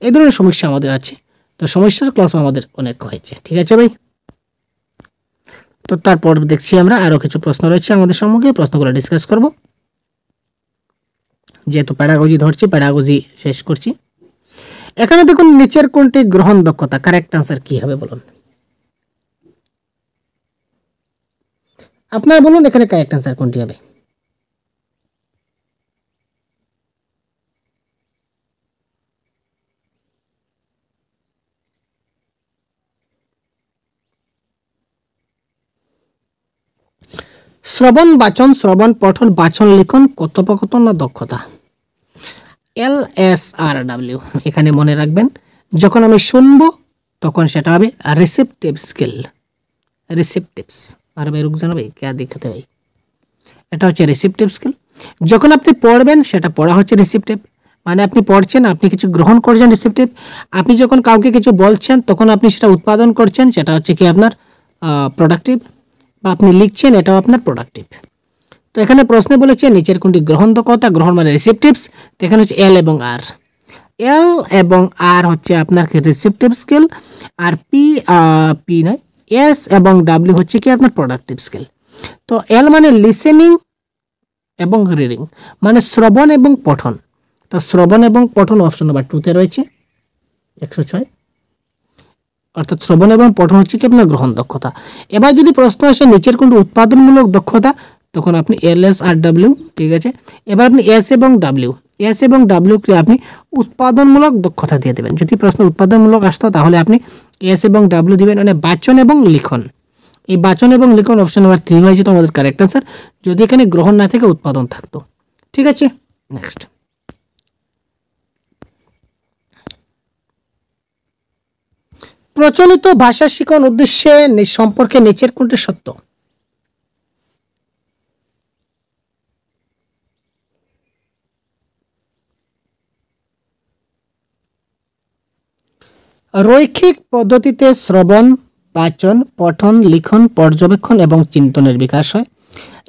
এই ধরনের সমস্যা আমাদের আছে। তো সমস্যার ক্লাস আমাদের অনেক হয়েছে, ঠিক আছে ভাই। তো তারপর দেখছি আমরা আরো কিছু প্রশ্ন রয়েছে আমাদের সম্মুখে, প্রশ্নগুলো ডিসকাস করব। যেহেতু প্যাডাগজি ধরছি, প্যাডাগজি শেষ করছি। এখানে দেখুন নিচের কোনটি গ্রহণ দক্ষতা, কারেক্ট আনসার কি হবে বলুন? আপনারা বলুন এখানে কারেক্ট আনসার কোনটি হবে? শ্রবণ বাচন, শ্রবণ পঠন, বাচন লিখন, কথোপকথন না দক্ষতা? LSRW এখানে মনে রাখবেন, যখন আমি শুনবো তখন সেটা হবে রিসেপটিভ স্কিল, রিসেপটিভস। আর ভাই রুক জানো ভাই কে দেখাতে ভাই, এটা হচ্ছে রিসেপটিভ স্কিল। যখন আপনি পড়বেন সেটা পড়া হচ্ছে রিসেপটিভ, মানে আপনি পড়ছেন, আপনি কিছু গ্রহণ করছেন রিসেপটিভ। আপনি যখন কাউকে কিছু বলছেন তখন আপনি সেটা উৎপাদন করছেন, সেটা হচ্ছে কি আপনার প্রোডাক্টিভ, বা আপনি লিখছেন এটাও আপনার প্রোডাক্টিভ। তো এখানে প্রশ্নে বলেছে নিচের কোনটি গ্রহণ দক্ষতা, গ্রহণ মানে রিসেপটিভস। তো এখানে হচ্ছে এল এবং আর, এল এবং আর হচ্ছে আপনার রিসেপটিভ স্কিল, আর পি নয় এস এবং ডাব্লিউ হচ্ছে কি আপনার প্রোডাক্টিভ স্কিল। তো এল মানে লিসেনিং এবং রিডিং, মানে শ্রবণ এবং পঠন। তো শ্রবণ এবং পঠন অপশন নাম্বার 2 তে রয়েছে 106, অর্থাৎ শ্রবণ এবং পঠন হচ্ছে কি আপনার গ্রহণ দক্ষতা। এবার যদি প্রশ্ন আসে নিচের কোনটি উৎপাদনমূলক দক্ষতা, তখন আপনি LSRW, ঠিক আছে। এবার আপনি এস এবং ডাব্লিউ কে আপনি উৎপাদনমূলক দক্ষতা দিয়ে দেবেন। যদি প্রশ্ন উৎপাদনমূলক আসতো তাহলে আপনি এস এবং ডাব্লিউ দিবেন, মানে বাচন এবং লিখন। এই বাচন এবং লিখন অপশন নাম্বার 3 হয়ে যেত আমাদের কারেক্ট আনসার, যদি এখানে গ্রহণ না থেকে উৎপাদন থাকতো, ঠিক আছে। নেক্সট, প্রচলিত ভাষা শিখন উদ্দেশ্যে সম্পর্কে নিচের কোনটি সত্য? রৈখিক পদ্ধতিতে শ্রবণ, বাচন, পঠন, লিখন, পর্যবেক্ষণ এবং চিন্তনের বিকাশ হয়।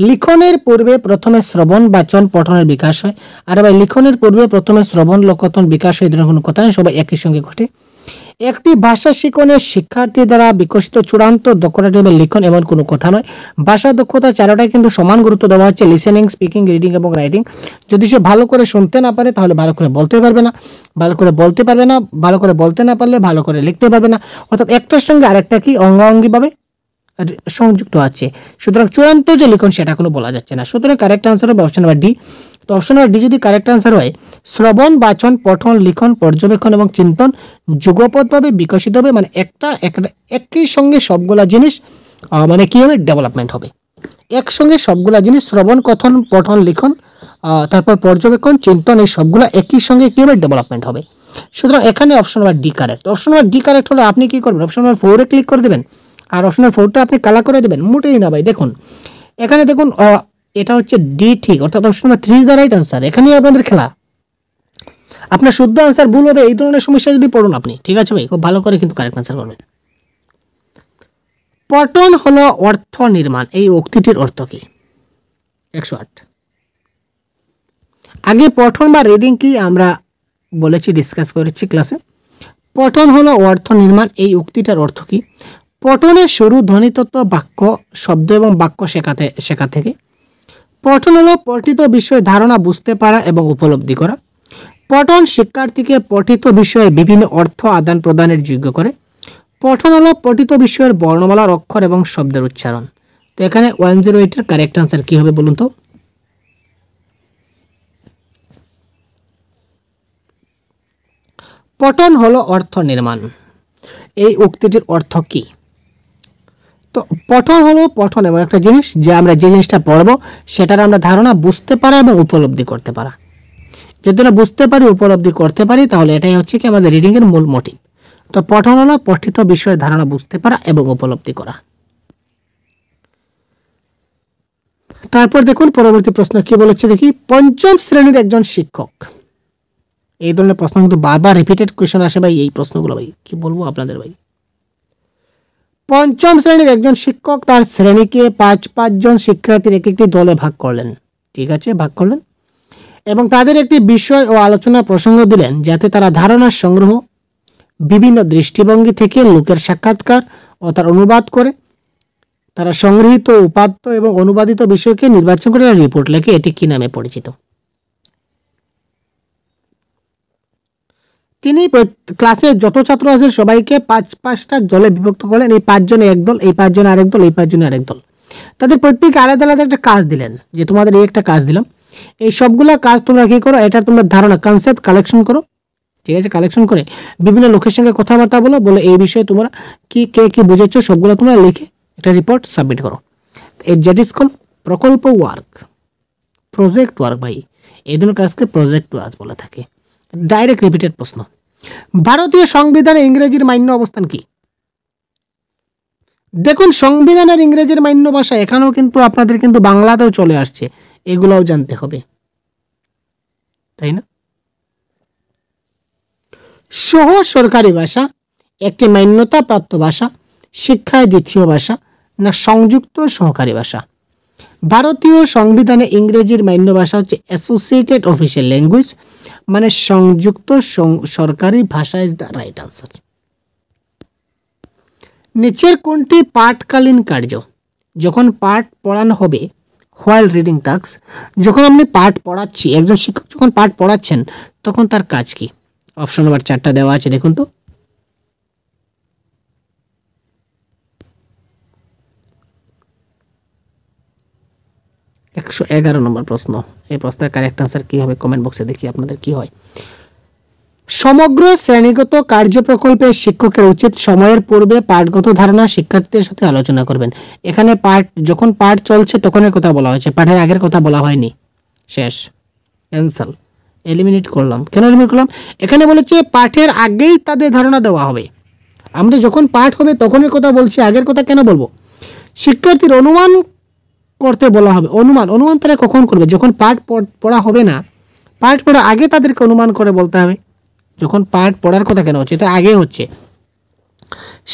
লিখনের পূর্বে প্রথমে শ্রবণ, বাচন, পঠনের বিকাশ হয়। আর ভাই লিখনের পূর্বে প্রথমে শ্রবণ, লোকথন বিকাশ হয়, এদের কোনো কথা নেই, সবাই একই সঙ্গে ঘটে। একটি ভাষা শিখনের শিক্ষার্থী দ্বারা বিকশিত চূড়ান্ত দক্ষতাটি হবে লিখন, এমন কোনো কথা নয়। ভাষা দক্ষতা চারটায় কিন্তু সমান গুরুত্ব দেওয়া হচ্ছে, লিসেনিং, স্পিকিং, রিডিং এবং রাইটিং। যদি সে ভালো করে শুনতে না পারে তাহলে ভালো করে বলতে পারবে না, ভালো করে বলতে পারবে না, ভালো করে বলতে না পারলে ভালো করে লিখতে পারবে না। অর্থাৎ একটার সঙ্গে আরেকটা কি অঙ্গাঙ্গিভাবে সংযুক্ত আছে। সুতরাং চূড়ান্ত যে লিখন সেটা কোনো বলা যাচ্ছে না। সুতরাং কারেক্ট আনসার হবে অপশন নাম্বার ডি। তো অপশন নাম্বার ডি যদি কারেক্ট আনসার হয়, শ্রবণ, বাচন, পঠন, লিখন, পর্যবেক্ষণ এবং চিন্তন যুগপৎভাবে বিকশিত হবে, মানে একই সঙ্গে সবগুলা জিনিস মানে কি হবে ডেভেলপমেন্ট হবে। একসঙ্গে সবগুলা জিনিস শ্রবণ, কথন, পঠন, লিখন, তারপর পর্যবেক্ষণ, চিন্তন, এই সবগুলা একই সঙ্গে কি হবে ডেভেলপমেন্ট হবে। সুতরাং এখানে option number D correct. Option number D correct হলে আপনি কি করবেন, অপশন নাম্বার 4 ক্লিক করে দেবেন, আর অপশন নাম্বার 4টা আপনি কালা করে দেবেন। মোটেই না ভাই, দেখুন এখানে দেখুন এটা হচ্ছে ডি ঠিক, অর্থাৎ option number 3 is the right answer. এখানেই আপনাদের খেলা, আপনার শুদ্ধ আনসার ভুল হবে এই ধরনের সমস্যা যদি পড়ুন আপনি, ঠিক আছে ভাই, খুব ভালো করে কিন্তু কারেক্ট আনসার করবেন। পঠন হলো অর্থ নির্মাণ, এই উক্তিটির অর্থ কি? 108। আগে পঠন বা রিডিং কি আমরা বলেছি, ডিসকাস করেছি ক্লাসে। পঠন হলো অর্থ নির্মাণ, এই উক্তিটার অর্থ কি? পঠনের শুরু ধ্বনিতত্ত্ব, বাক্য, শব্দ এবং বাক্য শেখা থেকে। পঠন হলো পঠিত বিষয়ের ধারণা বুঝতে পারা এবং উপলব্ধি করা। পঠন শিক্ষার্থীকে পঠিত বিষয়ের বিভিন্ন অর্থ আদান প্রদানের যোগ্য করে। পঠন হলো পঠিত বিষয়ের বর্ণমালার অক্ষর এবং শব্দের উচ্চারণ। তো এখানে 108 এর কারেক্ট আনসার কি হবে বলুন তো? পঠন হলো অর্থ নির্মাণ। এই উক্তিটির অর্থ কি? তো পঠন হলো পঠন এমন একটা জিনিস যে আমরা যে জিনিসটা পড়ব সেটার আমরা ধারণা বুঝতে পারা এবং উপলব্ধি করতে পারা। যদি আমরা বুঝতে পারি, উপলব্ধি করতে পারি, তাহলে এটাই হচ্ছে কি আমাদের রিডিং এর মূল মোটিভ। তো পঠন হলো পঠিত বিষয়ের ধারণা বুঝতে পারা এবং উপলব্ধি করা। তারপর দেখুন পরবর্তী প্রশ্ন কি বলেছে দেখি। পঞ্চম শ্রেণীর একজন শিক্ষক, এই ধরনের প্রশ্ন কিন্তু বারবার রিপিটেড কোয়েশ্চেন আসে ভাই, এই প্রশ্নগুলো ভাই কি বলবো আপনাদের ভাই। পঞ্চম শ্রেণীর একজন শিক্ষক তার শ্রেণীকে 5 জন শিক্ষার্থীর একটি দলে ভাগ করলেন। ঠিক আছে, ভাগ করলেন এবং তাদের একটি বিষয় ও আলোচনা প্রসঙ্গ দিলেন যাতে তারা ধারণার সংগ্রহ, বিভিন্ন দৃষ্টিভঙ্গি থেকে লোকের সাক্ষাৎকার ও তার অনুবাদ করে তারা সংগৃহীত উপাত্ত এবং অনুবাদিত বিষয়কে নির্বাচন করে রিপোর্ট লেখে। এটি কি নামে পরিচিত? তিনি ক্লাসে যত ছাত্র আছে সবাইকে 5টা দলে বিভক্ত করলেন। এই 5 জনে এক দল, এই 5 জনে আরেক দল, এই 5 জনে আরেক দল। তাদের প্রত্যেকে আলাদা আলাদা একটা কাজ দিলেন, যে তোমাদের এই একটা কাজ দিলাম, এই সবগুলা কাজ তোমরা কি করো, এটা তোমরা ধারণা কনসেপ্ট কালেকশন করো। ঠিক আছে, কালেকশন করে বিভিন্ন লোকের সঙ্গে কথাবার্তা বলে এই বিষয়ে তোমরা কি কে কি বুঝেছো সবগুলো তোমরা লিখে একটা রিপোর্ট সাবমিট করো। যেট ইজ কল প্রকল্প ওয়ার্ক, প্রজেক্ট ওয়ার্ক ভাই। এই ধরনের কাজকে প্রজেক্ট ওয়ার্ক বলে থাকে। ডাইরেক্ট রিপিটেড প্রশ্ন। ভারতীয় সংবিধানে ইংরেজির মান্য অবস্থান কি? দেখুন সংবিধানের ইংরেজির মান্য ভাষা এখানেও কিন্তু আপনাদের কিন্তু বাংলাতেও চলে আসছে, এগুলোও জানতে হবে, তাই না? সহ সরকারি ভাষা, একটি মান্যতা প্রাপ্ত ভাষা, শিক্ষায় দ্বিতীয় ভাষা, না সংযুক্ত সহকারী ভাষা? ভারতীয় সংবিধানে ইংরেজির মান্য ভাষা হচ্ছে অ্যাসোসিয়েটেড অফিসিয়াল ল্যাঙ্গুয়েজ, মানে সংযুক্ত সরকারি ভাষা ইজ দ্য রাইট আনসার। নিচের কোনটি পাঠকালীন কার্য? যখন পাঠ পড়ানো হবে, হোয়াইল রিডিং টাস্ক, যখন আপনি পাঠ পড়াচ্ছি, একজন শিক্ষক যখন পাঠ পড়াচ্ছেন তখন তার কাজ কি? অপশন নাম্বার 4টা দেওয়া আছে, দেখুন তো। একশো 11 নম্বর প্রশ্ন। এই প্রশ্নের কারেক্ট আনসার কি হবে কমেন্ট বক্সে দেখি আপনাদের কি হয়। সমগ্র শ্রেণীগত কার্য প্রকল্পে শিক্ষকের উচিত সময়ের পূর্বে পাঠগত ধারণা শিক্ষার্থীদের সাথে আলোচনা করবেন। এখানে যখন পাঠ চলছে তখনের কথা বলা হয়েছে, পাঠের আগের কথা বলা হয়নি। শেষ, ক্যান্সেল, এলিমিনেট করলাম। কেন এলিমিনেট করলাম? এখানে বলেছে পাঠের আগেই তাদের ধারণা দেওয়া হবে। আমরা যখন পাঠ হবে তখনের কথা বলছি, আগের কথা কেন বলবো? শিক্ষার্থীর অনুমান করতে বলা হবে। অনুমান তারা কখন করবে? যখন পাঠ পড়া হবে না, পাঠ পড়ার আগে তাদেরকে অনুমান করে বলতে হবে। যখন পাঠ পড়ার কথা কেন হচ্ছে, এটা আগে হচ্ছে।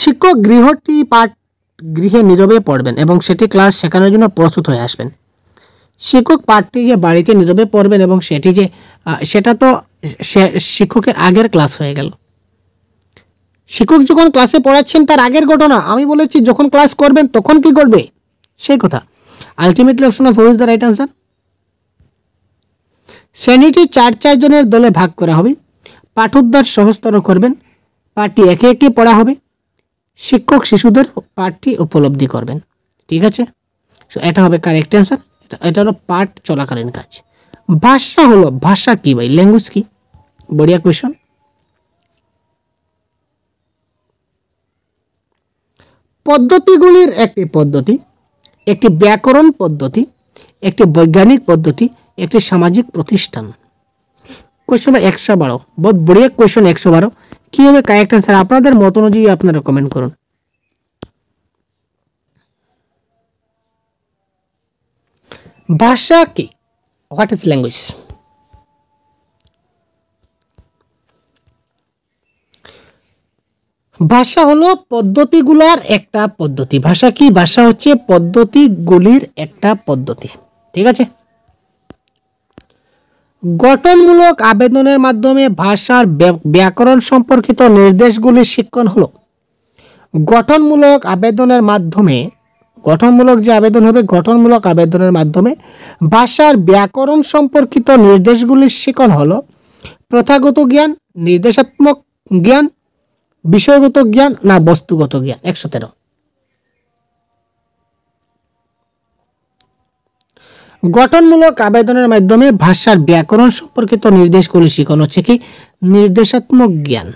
শিক্ষক গৃহে নীরবে পড়বেন এবং সেটি ক্লাস শেখানোর জন্য প্রস্তুত হয়ে আসবেন। শিক্ষক পাঠটি যে বাড়িতে নীরবে পড়বেন এবং সেটা তো শিক্ষকের আগের ক্লাস হয়ে গেল। শিক্ষক যখন ক্লাসে পড়াচ্ছেন তার আগের ঘটনা। আমি বলেছি যখন ক্লাস করবেন তখন কি করবে সেই কথা। Ultimately option of is the right answer. শ্রেণীটি 4 জনের দলে ভাগ করা হবে। পাঠোদ্ধার সহজতর করবেন। পাঠটি একে একে পড়া হবে। শিক্ষক শিশুদের পাঠটি উপলব্ধি করবেন। ঠিক আছে, সো এটা হবে কারেক্ট অ্যান্সার। এটা হলো পাঠ চলাকালীন কাজ। ভাষা কি ভাই? ল্যাঙ্গুয়েজ কি? বড়িয়া কোয়েশন। পদ্ধতিগুলির একটি পদ্ধতি, একটি ব্যাকরণ পদ্ধতি, একটি বৈজ্ঞানিক পদ্ধতি, একটি সামাজিক প্রতিষ্ঠান। কোয়েশ্চন 112, বহুত বড়িয়া কোয়েশ্চন। 112 কি হবে কারেক্ট অ্যান্সার? আপনাদের মত অনুযায়ী আপনারা কমেন্ট করুন। ভাষা কি? What is language? ভাষা হলো পদ্ধতিগুলার একটা পদ্ধতি। ভাষা কি? ভাষা হচ্ছে পদ্ধতিগুলির একটা পদ্ধতি। ঠিক আছে। গঠনমূলক আবেদনের মাধ্যমে ভাষার ব্যাকরণ সম্পর্কিত নির্দেশগুলি শিক্ষণ হলো। গঠনমূলক আবেদনের মাধ্যমে, গঠনমূলক যে আবেদন হবে, গঠনমূলক আবেদনের মাধ্যমে ভাষার ব্যাকরণ সম্পর্কিত নির্দেশগুলির শিক্ষণ হলো প্রথাগত জ্ঞান, নির্দেশাত্মক জ্ঞান, বিষয়গত জ্ঞান না বস্তুগত জ্ঞান? 113। গঠনমূলক আবেদনের মাধ্যমে ভাষার ব্যাকরণ সম্পর্কিত নির্দেশগুলি শেখানো হচ্ছে কি? নির্দেশাত্মক জ্ঞান।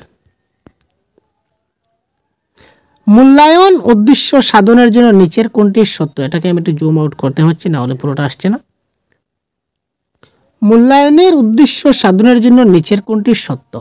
মূল্যায়ন উদ্দেশ্য সাধনের জন্য নিচের কোনটি সত্য? এটাকে আমি একটু জুম আউট করতে হচ্ছে, না হলে পুরোটা আসছে না। মূল্যায়নের উদ্দেশ্য সাধনের জন্য নিচের কোনটি সত্য?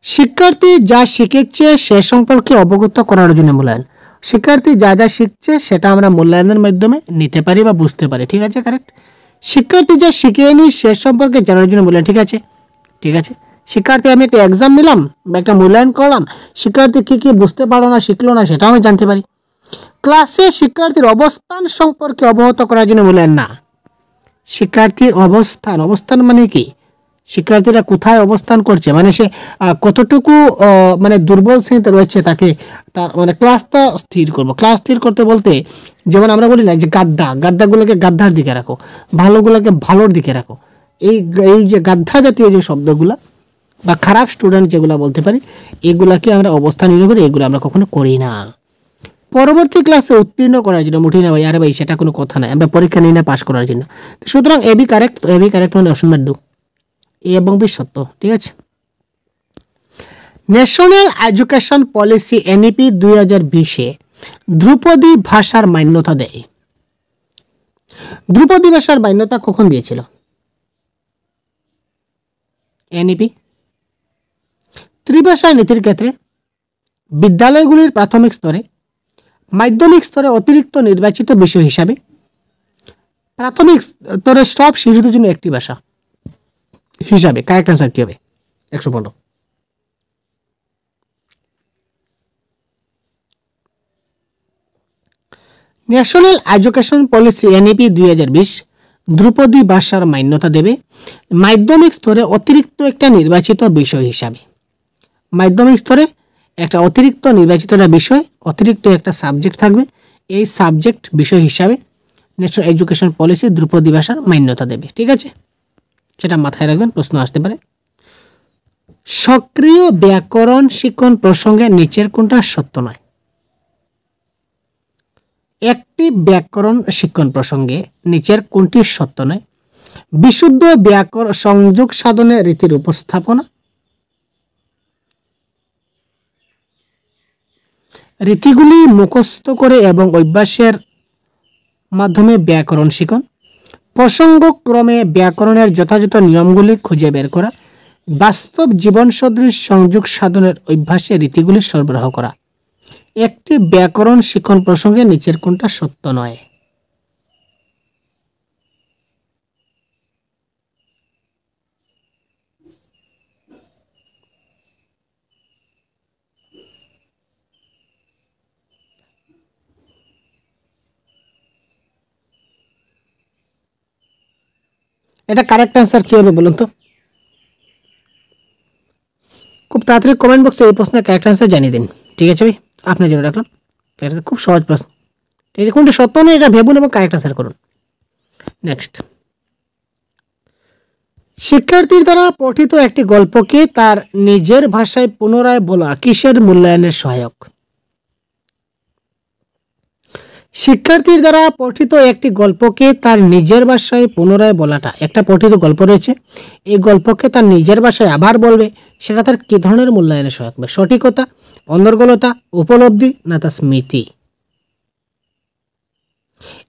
শিক্ষার্থী যা শিখেছে সে সম্পর্কে অবগত করার জন্য মূল্যায়ন। শিক্ষার্থী যা যা শিখছে সেটা আমরা মূল্যায়নের মাধ্যমে নিতে পারি বা বুঝতে পারি, ঠিক আছে, কারেক্ট। শিক্ষার্থী যা শিখেনি সে সম্পর্কে জানার জন্য মূল্যায়ন, ঠিক আছে, ঠিক আছে। শিক্ষার্থী আমি একটা এক্সাম নিলাম বা একটা মূল্যায়ন করলাম, শিক্ষার্থী কী কী বুঝতে পারলো না শিখলো না সেটাও আমি জানতে পারি। ক্লাসে শিক্ষার্থীর অবস্থান সম্পর্কে অবগত করার জন্য মূল্যায়ন না। শিক্ষার্থীর অবস্থান, অবস্থান মানে কি? শিক্ষার্থীরা কোথায় অবস্থান করছে, মানে সে কতটুকু মানে দুর্বল শ্রেণীতে রয়েছে, তাকে তার মানে ক্লাসটা স্থির করবো। ক্লাস স্থির করতে বলতে যেমন আমরা বলি না যে গাদ্দাগুলোকে গাদ্দার দিকে রাখো, ভালোগুলোকে ভালোর দিকে রাখো। এই যে গাদ্ধা জাতীয় যে শব্দগুলা বা খারাপ স্টুডেন্ট যেগুলো বলতে পারি, এগুলাকে আমরা অবস্থান নির্ণয় করি, এগুলো আমরা কখনো করি না। পরবর্তী ক্লাসে উত্তীর্ণ করার জন্য মুঠি না ভাই, আরে ভাই সেটা কোনো কথা নয়, আমরা পরীক্ষা নিয়ে না পাস করার জন্য। সুতরাং এবি কারেক্ট, এবি কারেক্ট মানে অপশন নাম্বার 2, এ এবং বি সত্য, ঠিক আছে। ন্যাশনাল এডুকেশন পলিসি এনইপি 2020-এ ধ্রুপদী ভাষার মান্যতা দেয়। ধ্রুপদী ভাষার মান্যতা কখন দিয়েছিল? এনইপি ত্রিভাষা নীতির ক্ষেত্রে, বিদ্যালয়গুলির প্রাথমিক স্তরে, মাধ্যমিক স্তরে অতিরিক্ত নির্বাচিত বিষয় হিসাবে, প্রাথমিক স্তরে সব শিশুদের জন্য একটি ভাষা হিসাবে। কারেক্ট অ্যান্সার কি হবে? 115। ন্যাশনাল এডুকেশন পলিসি এনইপি 2020 ধ্রুপদী ভাষার মান্যতা দেবে মাধ্যমিক স্তরে অতিরিক্ত একটা নির্বাচিত বিষয় হিসাবে। মাধ্যমিক স্তরে একটা অতিরিক্ত নির্বাচিত বিষয়, অতিরিক্ত একটা সাবজেক্ট থাকবে, এই সাবজেক্ট বিষয় হিসাবে ন্যাশনাল এডুকেশন পলিসি ধ্রুপদী ভাষার মান্যতা দেবে, ঠিক আছে, সেটা মাথায় রাখবেন, প্রশ্ন আসতে পারে। সক্রিয় ব্যাকরণ শিক্ষণ প্রসঙ্গে নিচের কোনটা সত্য নয়? একটি ব্যাকরণ শিক্ষণ প্রসঙ্গে নিচের কোনটি সত্য নয়? বিশুদ্ধ ব্যাকরণ সংযোগ সাধনে রীতির উপস্থাপনা, রীতিগুলি মুখস্থ করে এবং অভ্যাসের মাধ্যমে ব্যাকরণ শিখন, প্রসঙ্গক্রমে ব্যাকরণের যথাযথ নিয়মগুলি খুঁজে বের করা, বাস্তব জীবন সদৃশ সংযোগ সাধনের অভ্যাসে রীতিগুলি সরবরাহ করা। একটি ব্যাকরণ শিখন প্রসঙ্গে নিচের কোনটা সত্য নয়? এটা কারেক্ট অ্যান্সার কি হবে বলুন তো? খুব তাড়াতাড়ি কমেন্ট বক্সে এই প্রশ্নের কারেক্ট অ্যান্সার জানিয়ে দিন, ঠিক আছে ভাই, আপনার জন্য রাখলাম। খুব সহজ প্রশ্ন, ঠিক আছে, কোনটা সত্য নয় এটা ভেবুন এবং কারেক্ট অ্যান্সার করুন। নেক্সট, শিক্ষার্থীর দ্বারা পঠিত একটি গল্পকে তার নিজের ভাষায় পুনরায় বলা কিসের মূল্যায়নের সহায়ক? শিক্ষার্থীর দ্বারা পঠিত একটি গল্পকে তার নিজের ভাষায় পুনরায় বলাটা, একটা পঠিত গল্প রয়েছে, এই গল্পকে তার নিজের ভাষায় আবার বলবে, সেটা তার কি ধরনের মূল্যায়নের সহায়ক হবে? সঠিকতা, অনর্গলতা, উপলব্ধি না তার স্মৃতি?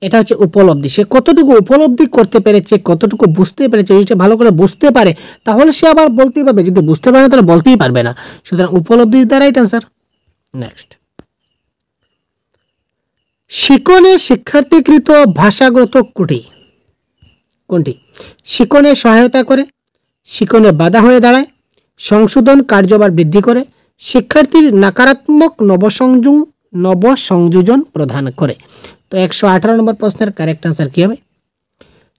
এটা হচ্ছে উপলব্ধি। সে কতটুকু উপলব্ধি করতে পেরেছে, কতটুকু বুঝতে পেরেছে, জিনিসটা ভালো করে বুঝতে পারে তাহলে সে আবার বলতেই পারবে, যদি বুঝতে পারে না তাহলে বলতেই পারবে না। সুতরাং উপলব্ধির দ্বারাই অ্যান্সার। নেক্সট, শিকনে শিক্ষার্থীকৃত ভাষাগত ত্রুটি কোনটি? শিকনে সহায়তা করে, শিকনে বাধা হয়ে দাঁড়ায়, সংশোধন কার্যভার বৃদ্ধি করে, শিক্ষার্থীর নাকারাত্মক নবসংযোজন প্রদান করে। তো 118 নম্বর প্রশ্নের কারেক্ট আনসার কি হবে?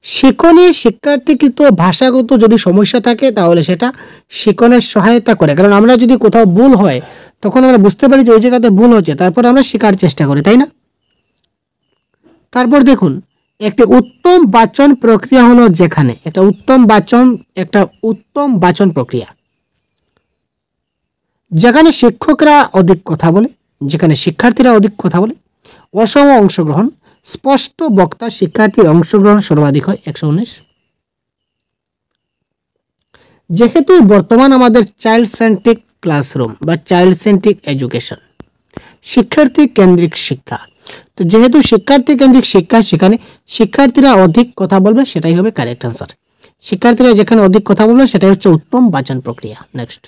শিকনে শিক্ষার্থীকৃত ভাষাগত যদি সমস্যা থাকে তাহলে সেটা শিকনের সহায়তা করে, কারণ আমরা যদি কোথাও ভুল হয় তখন আমরা বুঝতে পারি যে ওই জায়গাতে ভুল হচ্ছে, তারপর আমরা শেখার চেষ্টা করি, তাই না? তারপর দেখুন, একটি উত্তম বাচন প্রক্রিয়া হলো যেখানে একটা উত্তম বাচন প্রক্রিয়া যেখানে শিক্ষকরা অধিক কথা বলে, যেখানে শিক্ষার্থীরা অধিক কথা বলে, অসম অংশগ্রহণ, স্পষ্ট বক্তা, শিক্ষার্থীর অংশগ্রহণ সর্বাধিক হয় 119। যেহেতু বর্তমান আমাদের চাইল্ড সেন্ট্রিক ক্লাসরুম বা চাইল্ড সেন্ট্রিক এডুকেশন, শিক্ষার্থী কেন্দ্রিক শিক্ষা, তো যেহেতু শিক্ষার্থী কেন্দ্রিক শিক্ষা সেখানে শিক্ষার্থীরা অধিক কথা বলবে, সেটাই হবে কারেক্ট আনসার। শিক্ষার্থীরা যেখানে অধিক কথা বলবে সেটাই হচ্ছে উত্তম বাচন প্রক্রিয়া। নেক্সট,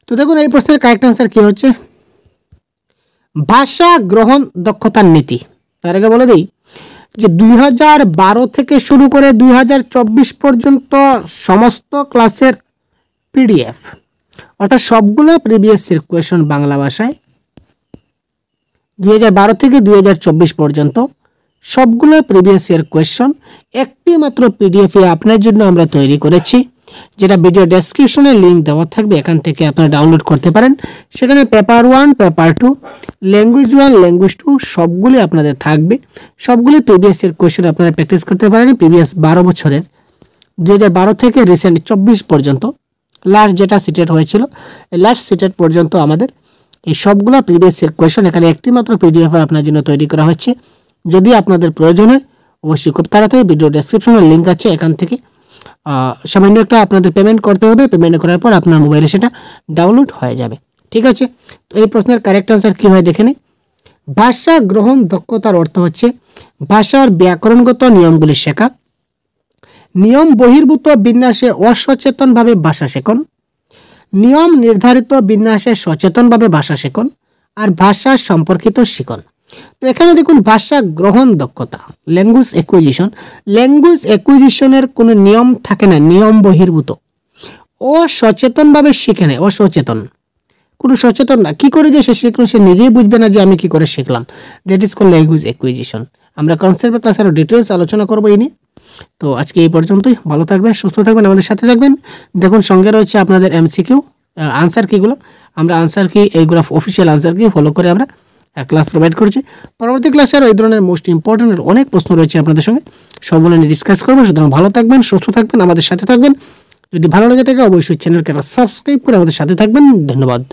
তো দেখুন এই প্রশ্নের কারেক্ট আনসার কি হচ্ছে, ভাষা গ্রহণ দক্ষতার নীতি। তার আগে বলে দিই যে 2012 থেকে শুরু করে 2024 পর্যন্ত সমস্ত ক্লাসের পিডিএফ, অর্থাৎ সবগুলো প্রিভিয়াস ইয়ার কোয়েশন বাংলা ভাষায় 2012 থেকে 2024 পর্যন্ত সবগুলো প্রিভিয়াস ইয়ার কোয়েশন একটি মাত্র পিডিএফ এ আপনার জন্য আমরা তৈরি করেছি, যেটা ভিডিও ডেসক্রিপশনে লিংক দেওয়া থাকবে, এখান থেকে আপনারা ডাউনলোড করতে পারেন। সেখানে পেপার 1, পেপার 2, ল্যাঙ্গুয়েজ 1, ল্যাঙ্গুয়েজ 2 সবগুলি আপনাদের থাকবে। সবগুলি প্রিভিয়াস ইয়ার কোয়েশন আপনারা প্র্যাকটিস করতে পারেন। প্রিভিয়াস 12 বছরের 2012 থেকে রিসেন্ট 24 পর্যন্ত লাস্ট যেটা সিটেট হয়েছিল, লাস্ট সিটেট পর্যন্ত আমাদের এই সবগুলো প্রিভিয়াস ইয়ার কোয়েশন এখানে একটি মাত্র পিডিএফ আপনার জন্য তৈরি করা হচ্ছে। যদি আপনাদের প্রয়োজন হয় অবশ্যই খুব তাড়াতাড়ি ভিডিও ডেসক্রিপশনে লিংক আছে, এখান থেকে সামান্য একটা আপনাদের পেমেন্ট করতে হবে। পেমেন্ট করার পর আপনার মোবাইলে সেটা ডাউনলোড হয়ে যাবে। ঠিক আছে, তো এই প্রশ্নের কারেক্ট আনসার কী হয় দেখে নিন। ভাষা গ্রহণ দক্ষতার অর্থ হচ্ছে ভাষার ব্যাকরণগত নিয়মগুলি শেখা, নিয়ম বহির্ভূত বিন্যাসে অসচেতনভাবে ভাষা শেখন, নিয়ম নির্ধারিত বিন্যাসে সচেতনভাবে ভাষা শেখন, আর ভাষা সম্পর্কিত শিখন। তো এখানে দেখুন ভাষা গ্রহণ দক্ষতা, ল্যাঙ্গুয়েজ অ্যাকুইজিশনের কোনো নিয়ম থাকে না, নিয়ম বহির্ভূত, অসচেতনভাবে শিখে নেয়, কোনো সচেতন না, কি করে যে সে শিখলো সে নিজেই বুঝবে না যে আমি কি করে শিখলাম, that is call language acquisition. আমরা কনসেপ্টের ক্লাসে আরও ডিটেলস আলোচনা করবো এই নিয়ে। তো আজকে এই পর্যন্তই, ভালো থাকবেন, সুস্থ থাকবেন, আমাদের সাথে থাকবেন। দেখুন সঙ্গে রয়েছে আপনাদের এমসিকিউ আনসার কিগুলো, আমরা আনসার কি এইগুলো অফিসিয়াল আনসার কি ফলো করে আমরা ক্লাস প্রোভাইড করছি। পরবর্তী ক্লাসে আরও এই ধরনের মোস্ট ইম্পর্টেন্ট অনেক প্রশ্ন রয়েছে আপনাদের সঙ্গে, সবগুলো নিয়ে ডিসকাস করবো। সুতরাং ভালো থাকবেন, সুস্থ থাকবেন, আমাদের সাথে থাকবেন। যদি ভালো লেগে থাকে অবশ্যই চ্যানেলকে সাবস্ক্রাইব করে আমাদের সাথে থাকবেন। ধন্যবাদ।